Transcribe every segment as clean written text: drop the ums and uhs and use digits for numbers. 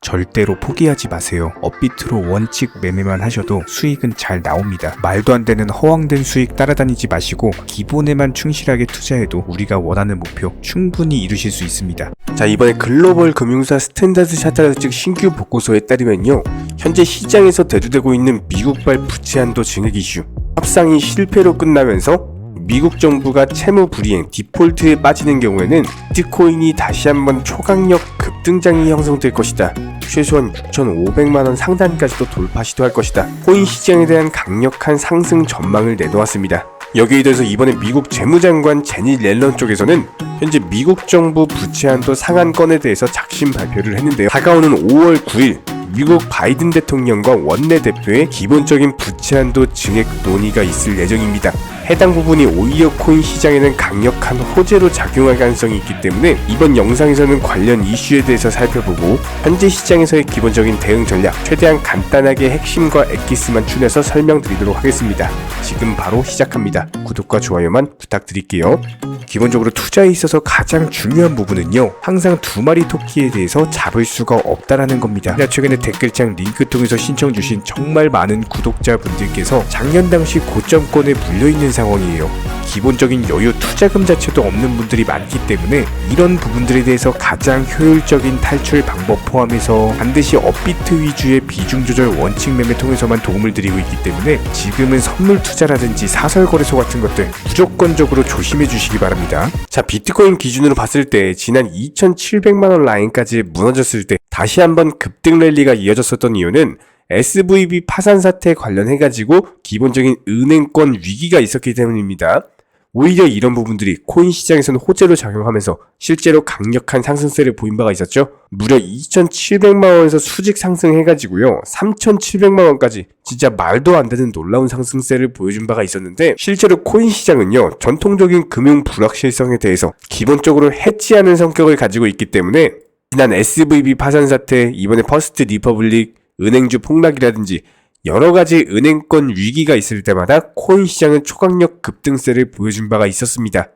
절대로 포기하지 마세요. 업비트로 원칙 매매만 하셔도 수익은 잘 나옵니다. 말도 안 되는 허황된 수익 따라다니지 마시고 기본에만 충실하게 투자해도 우리가 원하는 목표 충분히 이루실 수 있습니다. 자, 이번에 글로벌 금융사 스탠다드 차타르드 측 신규 보고서에 따르면요, 현재 시장에서 대두되고 있는 미국발 부채 한도 증액 이슈 협상이 실패로 끝나면서 미국 정부가 채무 불이행 디폴트에 빠지는 경우에는 비트코인이 다시 한번 초강력 급등장이 형성될 것이다. 최소한 6,500만원 상단까지도 돌파 시도할 것이다. 코인 시장에 대한 강력한 상승 전망을 내놓았습니다. 여기에 대해서 이번에 미국 재무장관 제닛 옐런 쪽에서는 현재 미국 정부 부채 한도 상한건에 대해서 작심 발표를 했는데요. 다가오는 5월 9일 미국 바이든 대통령과 원내대표의 기본적인 부채 한도 증액 논의가 있을 예정입니다. 해당 부분이 오히려 코인 시장에는 강력한 호재로 작용할 가능성이 있기 때문에 이번 영상에서는 관련 이슈에 대해서 살펴보고 현재 시장에서의 기본적인 대응 전략, 최대한 간단하게 핵심과 엑기스만 추려서 설명드리도록 하겠습니다. 지금 바로 시작합니다. 구독과 좋아요만 부탁드릴게요. 기본적으로 투자에 있어서 가장 중요한 부분은요, 항상 두 마리 토끼에 대해서 잡을 수가 없다라는 겁니다. 최근에 댓글창 링크 통해서 신청 주신 정말 많은 구독자분들께서 작년 당시 고점권에 물려있는 상황이에요. 기본적인 여유 투자금 자체도 없는 분들이 많기 때문에 이런 부분들에 대해서 가장 효율적인 탈출 방법 포함해서 반드시 업비트 위주의 비중 조절 원칙 매매 통해서만 도움을 드리고 있기 때문에 지금은 선물 투자라든지 사설 거래소 같은 것들 무조건적으로 조심해 주시기 바랍니다. 자, 비트코인 기준으로 봤을 때 지난 2,700만원 라인까지 무너졌을 때 다시 한번 급등 랠리가 이어졌었던 이유는 SVB 파산 사태 관련해가지고 기본적인 은행권 위기가 있었기 때문입니다. 오히려 이런 부분들이 코인 시장에서는 호재로 작용하면서 실제로 강력한 상승세를 보인 바가 있었죠. 무려 2,700만원에서 수직 상승해가지고요 3,700만원까지 진짜 말도 안 되는 놀라운 상승세를 보여준 바가 있었는데, 실제로 코인 시장은요 전통적인 금융 불확실성에 대해서 기본적으로 해치하는 성격을 가지고 있기 때문에 지난 SVB 파산 사태, 이번에 퍼스트 리퍼블릭 은행주 폭락이라든지 여러가지 은행권 위기가 있을 때마다 코인 시장은 초강력 급등세를 보여준 바가 있었습니다.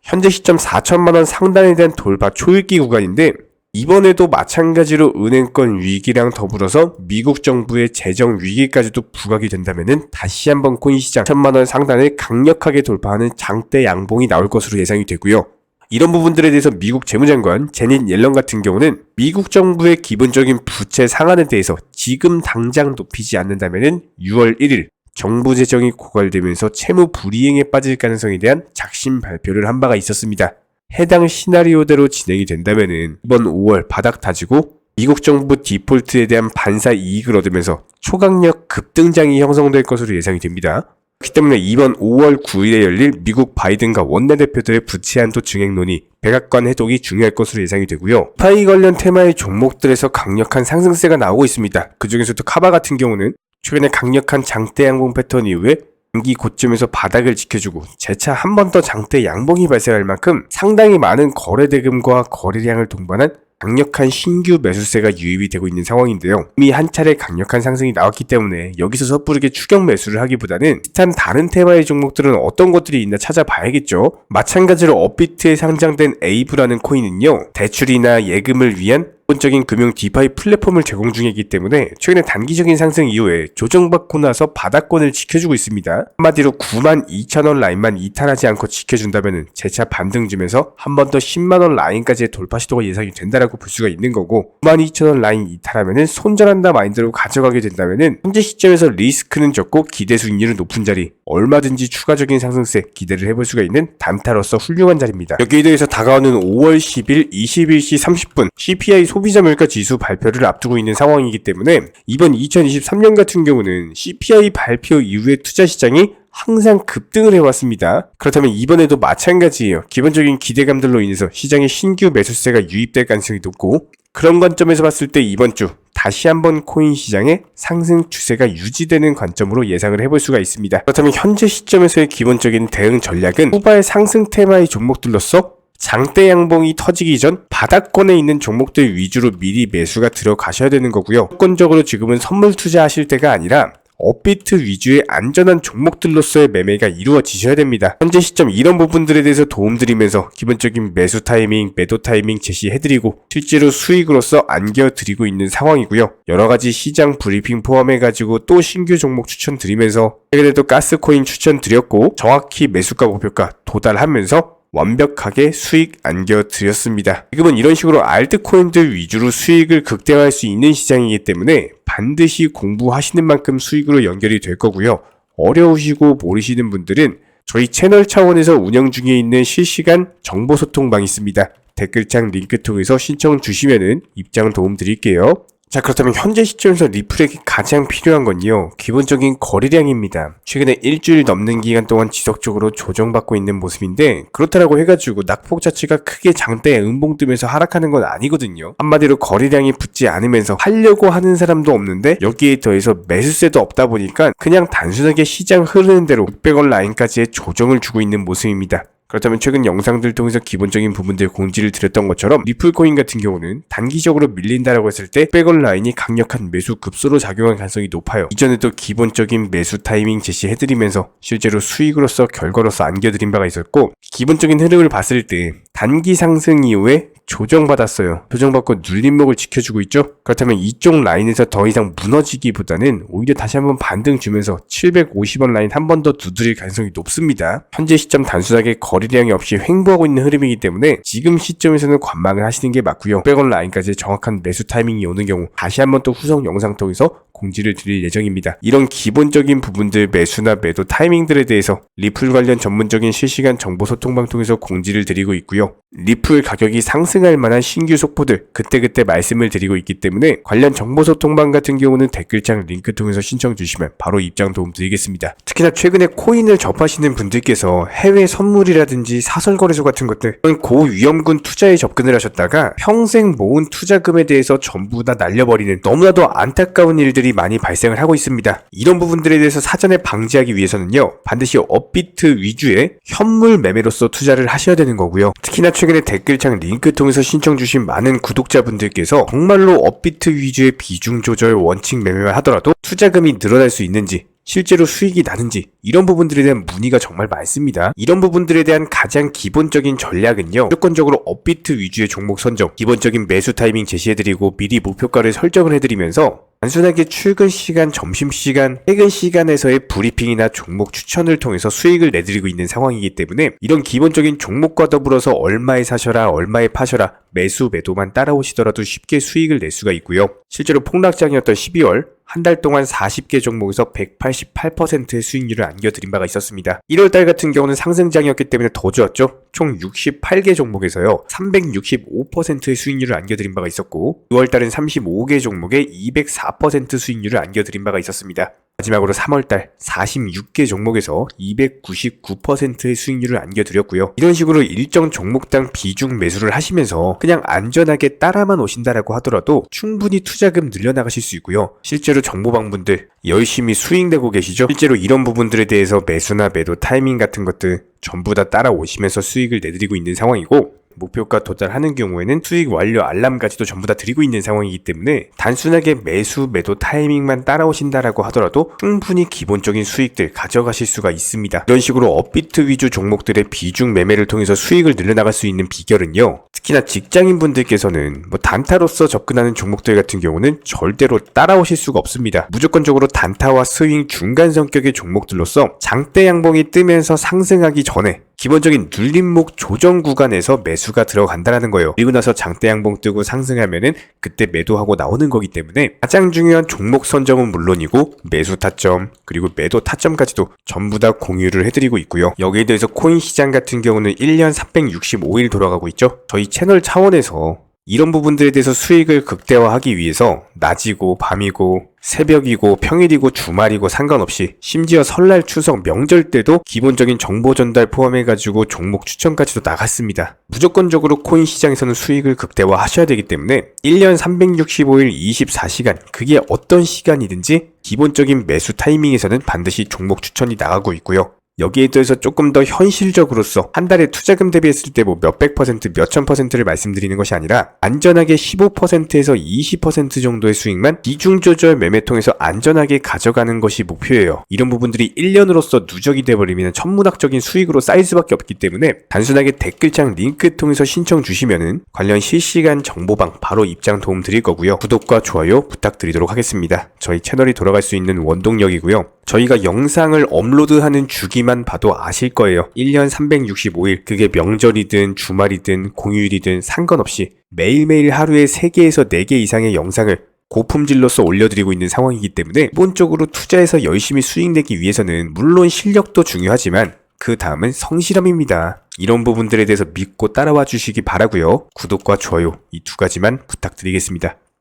현재 시점 4천만원 상단에 대한 돌파 초읽기 구간인데, 이번에도 마찬가지로 은행권 위기랑 더불어서 미국 정부의 재정 위기까지도 부각이 된다면 다시 한번 코인 시장 1천만원 상단을 강력하게 돌파하는 장대 양봉이 나올 것으로 예상이 되고요. 이런 부분들에 대해서 미국 재무장관 제닛 옐런 같은 경우는 미국 정부의 기본적인 부채 상한에 대해서 지금 당장 높이지 않는다면 6월 1일 정부 재정이 고갈되면서 채무 불이행에 빠질 가능성에 대한 작심 발표를 한 바가 있었습니다. 해당 시나리오대로 진행이 된다면 이번 5월 바닥 다지고 미국 정부 디폴트에 대한 반사 이익을 얻으면서 초강력 급등장이 형성될 것으로 예상이 됩니다. 그렇기 때문에 이번 5월 9일에 열릴 미국 바이든과 원내대표들의 부채 한도 증액 논의, 백악관 회동이 중요할 것으로 예상이 되고요. 파이 관련 테마의 종목들에서 강력한 상승세가 나오고 있습니다. 그 중에서도 카바 같은 경우는 최근에 강력한 장대 양봉 패턴 이후에 단기 고점에서 바닥을 지켜주고 재차 한 번 더 장대 양봉이 발생할 만큼 상당히 많은 거래 대금과 거래량을 동반한 강력한 신규 매수세가 유입이 되고 있는 상황인데요. 이미 한 차례 강력한 상승이 나왔기 때문에 여기서 섣부르게 추격 매수를 하기보다는 비슷한 다른 테마의 종목들은 어떤 것들이 있나 찾아봐야겠죠. 마찬가지로 업비트에 상장된 에이브라는 코인은요, 대출이나 예금을 위한 기본적인 금융 디파이 플랫폼을 제공 중이기 때문에 최근에 단기적인 상승 이후에 조정받고 나서 바닥권을 지켜주고 있습니다. 한마디로 92,000원 라인만 이탈하지 않고 지켜준다면 재차 반등쯤에서 한 번 더 10만원 라인까지의 돌파 시도가 예상이 된다라고 볼 수가 있는 거고, 92,000원 라인 이탈하면 손절한다 마인드로 가져가게 된다면 현재 시점에서 리스크는 적고 기대 수익률은 높은 자리, 얼마든지 추가적인 상승세 기대를 해볼 수가 있는 단타로서 훌륭한 자리입니다. 여기에 대해서 다가오는 5월 10일 21시 30분 CPI 소비자 물가 지수 발표를 앞두고 있는 상황이기 때문에 이번 2023년 같은 경우는 CPI 발표 이후에 투자 시장이 항상 급등을 해왔습니다. 그렇다면 이번에도 마찬가지예요. 기본적인 기대감들로 인해서 시장에 신규 매수세가 유입될 가능성이 높고, 그런 관점에서 봤을 때 이번 주 다시 한번 코인 시장의 상승 추세가 유지되는 관점으로 예상을 해볼 수가 있습니다. 그렇다면 현재 시점에서의 기본적인 대응 전략은 후발 상승 테마의 종목들로서 장대 양봉이 터지기 전 바닥권에 있는 종목들 위주로 미리 매수가 들어가셔야 되는 거고요. 조건적으로 지금은 선물 투자하실 때가 아니라 업비트 위주의 안전한 종목들로서의 매매가 이루어지셔야 됩니다. 현재 시점 이런 부분들에 대해서 도움드리면서 기본적인 매수 타이밍, 매도 타이밍 제시해드리고 실제로 수익으로서 안겨드리고 있는 상황이고요. 여러가지 시장 브리핑 포함해가지고 또 신규 종목 추천드리면서 최근에도 가스코인 추천드렸고 정확히 매수가 목표가 도달하면서 완벽하게 수익 안겨드렸습니다. 지금은 이런 식으로 알트코인들 위주로 수익을 극대화할 수 있는 시장이기 때문에 반드시 공부하시는 만큼 수익으로 연결이 될 거고요. 어려우시고 모르시는 분들은 저희 채널 차원에서 운영 중에 있는 실시간 정보소통방이 있습니다. 댓글창 링크 통해서 신청 주시면은 입장 도움 드릴게요. 자, 그렇다면 현재 시점에서 리플에게 가장 필요한 건요, 기본적인 거래량입니다. 최근에 일주일 넘는 기간 동안 지속적으로 조정받고 있는 모습인데 그렇다라고 해가지고 낙폭 자체가 크게 장대에 음봉 뜨면서 하락하는 건 아니거든요. 한마디로 거래량이 붙지 않으면서 하려고 하는 사람도 없는데 여기에 더해서 매수세도 없다 보니까 그냥 단순하게 시장 흐르는 대로 600원 라인까지의 조정을 주고 있는 모습입니다. 그렇다면 최근 영상들 통해서 기본적인 부분들 공지를 드렸던 것처럼 리플코인 같은 경우는 단기적으로 밀린다라고 했을 때 100원 라인이 강력한 매수 급소로 작용할 가능성이 높아요. 이전에도 기본적인 매수 타이밍 제시해드리면서 실제로 수익으로서 결과로서 안겨드린 바가 있었고 기본적인 흐름을 봤을 때 단기 상승 이후에 조정받았어요. 조정받고 눌림목을 지켜주고 있죠. 그렇다면 이쪽 라인에서 더 이상 무너지기보다는 오히려 다시 한번 반등 주면서 750원 라인 한 번 더 두드릴 가능성이 높습니다. 현재 시점 단순하게 거래량이 없이 횡보하고 있는 흐름이기 때문에 지금 시점에서는 관망을 하시는 게 맞고요. 100원 라인까지 정확한 매수 타이밍이 오는 경우 다시 한번 또 후속 영상 통해서 공지를 드릴 예정입니다. 이런 기본적인 부분들 매수나 매도 타이밍들에 대해서 리플 관련 전문적인 실시간 정보 소통방 통해서 공지를 드리고 있고요. 리플 가격이 상승할 만한 신규 속보들 그때그때 말씀을 드리고 있기 때문에 관련 정보 소통방 같은 경우는 댓글창 링크 통해서 신청 주시면 바로 입장 도움 드리겠습니다. 특히나 최근에 코인을 접하시는 분들께서 해외 선물이라든지 사설거래소 같은 것들 그런 고위험군 투자에 접근을 하셨다가 평생 모은 투자금에 대해서 전부 다 날려버리는 너무나도 안타까운 일들이 많이 발생을 하고 있습니다. 이런 부분들에 대해서 사전에 방지하기 위해서는요, 반드시 업비트 위주의 현물 매매로서 투자를 하셔야 되는 거고요. 특히나 최근에 댓글창 링크 통해서 신청 주신 많은 구독자분들께서 정말로 업비트 위주의 비중 조절 원칙 매매만 하더라도 투자금이 늘어날 수 있는지 실제로 수익이 나는지 이런 부분들에 대한 문의가 정말 많습니다. 이런 부분들에 대한 가장 기본적인 전략은요, 무조건적으로 업비트 위주의 종목 선정, 기본적인 매수 타이밍 제시해드리고 미리 목표가를 설정을 해드리면서 단순하게 출근 시간, 점심 시간, 퇴근 시간에서의 브리핑이나 종목 추천을 통해서 수익을 내드리고 있는 상황이기 때문에 이런 기본적인 종목과 더불어서 얼마에 사셔라, 얼마에 파셔라, 매수, 매도만 따라오시더라도 쉽게 수익을 낼 수가 있고요. 실제로 폭락장이었던 12월 한 달 동안 40개 종목에서 188%의 수익률을 안겨드린 바가 있었습니다. 1월달 같은 경우는 상승장이었기 때문에 더 좋았죠. 총 68개 종목에서요 365%의 수익률을 안겨드린 바가 있었고 6월달은 35개 종목에 204% 수익률을 안겨드린 바가 있었습니다. 마지막으로 3월달 46개 종목에서 299%의 수익률을 안겨드렸고요. 이런 식으로 일정 종목당 비중 매수를 하시면서 그냥 안전하게 따라만 오신다라고 하더라도 충분히 투자금 늘려나가실 수 있고요. 실제로 정보방분들 열심히 수익 내고 계시죠? 실제로 이런 부분들에 대해서 매수나 매도 타이밍 같은 것들 전부 다 따라오시면서 수익을 내드리고 있는 상황이고 목표가 도달하는 경우에는 수익 완료 알람까지도 전부 다 드리고 있는 상황이기 때문에 단순하게 매수, 매도 타이밍만 따라오신다라고 하더라도 충분히 기본적인 수익들 가져가실 수가 있습니다. 이런 식으로 업비트 위주 종목들의 비중 매매를 통해서 수익을 늘려나갈 수 있는 비결은요, 특히나 직장인 분들께서는 단타로서 접근하는 종목들 같은 경우는 절대로 따라오실 수가 없습니다. 무조건적으로 단타와 스윙 중간 성격의 종목들로서 장대 양봉이 뜨면서 상승하기 전에 기본적인 눌림목 조정 구간에서 매수가 들어간다는 거예요. 그리고 나서 장대 양봉 뜨고 상승하면은 그때 매도하고 나오는 거기 때문에 가장 중요한 종목 선정은 물론이고 매수 타점 그리고 매도 타점까지도 전부 다 공유를 해드리고 있고요. 여기에 대해서 코인 시장 같은 경우는 1년 365일 돌아가고 있죠. 저희 채널 차원에서 이런 부분들에 대해서 수익을 극대화하기 위해서 낮이고 밤이고 새벽이고 평일이고 주말이고 상관없이 심지어 설날 추석 명절 때도 기본적인 정보 전달 포함해가지고 종목 추천까지도 나갔습니다. 무조건적으로 코인 시장에서는 수익을 극대화 하셔야 되기 때문에 1년 365일 24시간 그게 어떤 시간이든지 기본적인 매수 타이밍에서는 반드시 종목 추천이 나가고 있고요. 여기에 더해서 조금 더 현실적으로서 한 달에 투자금 대비했을 때 뭐 몇백 퍼센트, 몇천 퍼센트를 말씀드리는 것이 아니라 안전하게 15%에서 20% 정도의 수익만 비중조절 매매통에서 안전하게 가져가는 것이 목표예요. 이런 부분들이 1년으로서 누적이 돼버리면 천문학적인 수익으로 쌓일 수밖에 없기 때문에 단순하게 댓글창 링크 통해서 신청 주시면은 관련 실시간 정보방 바로 입장 도움 드릴 거고요. 구독과 좋아요 부탁드리도록 하겠습니다. 저희 채널이 돌아갈 수 있는 원동력이고요. 저희가 영상을 업로드하는 주기만 봐도 아실 거예요. 1년 365일, 그게 명절이든 주말이든 공휴일이든 상관없이 매일매일 하루에 3개에서 4개 이상의 영상을 고품질로서 올려드리고 있는 상황이기 때문에 기본적으로 투자해서 열심히 수익 내기 위해서는 물론 실력도 중요하지만 그 다음은 성실함입니다. 이런 부분들에 대해서 믿고 따라와 주시기 바라고요. 구독과 좋아요 이 2가지만 부탁드리겠습니다.